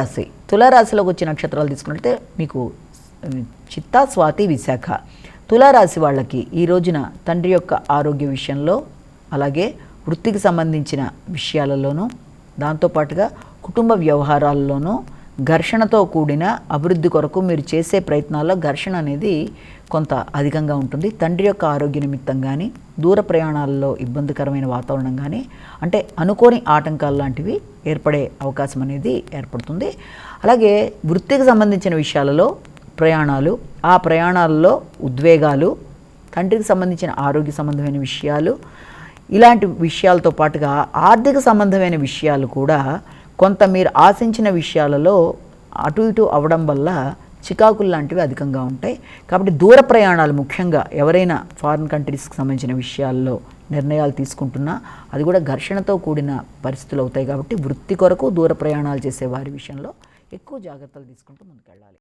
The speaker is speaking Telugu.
రాశి తులారాశిలోకి వచ్చే నక్షత్రాలు తీసుకున్నట్లయితే మీకు చిత్తా, స్వాతి, విశాఖ. తులారాశి వాళ్ళకి ఈ రోజున తండ్రి యొక్క ఆరోగ్య విషయంలో, అలాగే వృత్తికి సంబంధించిన విషయాలలోనూ, దాంతోపాటుగా కుటుంబ వ్యవహారాల్లోనూ ఘర్షణతో కూడిన అభివృద్ధి కొరకు మీరు చేసే ప్రయత్నాల్లో ఘర్షణ అనేది కొంత అధికంగా ఉంటుంది. తండ్రి యొక్క ఆరోగ్య నిమిత్తం కానీ, దూర ప్రయాణాల్లో ఇబ్బందికరమైన వాతావరణం కానీ, అంటే అనుకోని ఆటంకాలు లాంటివి ఏర్పడే అవకాశం అనేది ఏర్పడుతుంది. అలాగే వృత్తికి సంబంధించిన విషయాలలో ప్రయాణాలు, ఆ ప్రయాణాలలో ఉద్వేగాలు, తండ్రికి సంబంధించిన ఆరోగ్య సంబంధమైన విషయాలు, ఇలాంటి విషయాలతో పాటుగా ఆర్థిక సంబంధమైన విషయాలు కూడా కొంత మీరు ఆశించిన విషయాలలో అటు ఇటు అవ్వడం వల్ల చికాకులు లాంటివి అధికంగా ఉంటాయి. కాబట్టి దూర ప్రయాణాలు, ముఖ్యంగా ఎవరైనా ఫారిన్ కంట్రీస్కి సంబంధించిన విషయాల్లో నిర్ణయాలు తీసుకుంటున్నా అది కూడా ఘర్షణతో కూడిన పరిస్థితులు అవుతాయి. కాబట్టి వృత్తి కొరకు దూర ప్రయాణాలు చేసే వారి విషయంలో ఎక్కువ జాగ్రత్తలు తీసుకుంటూ ముందుకెళ్ళాలి.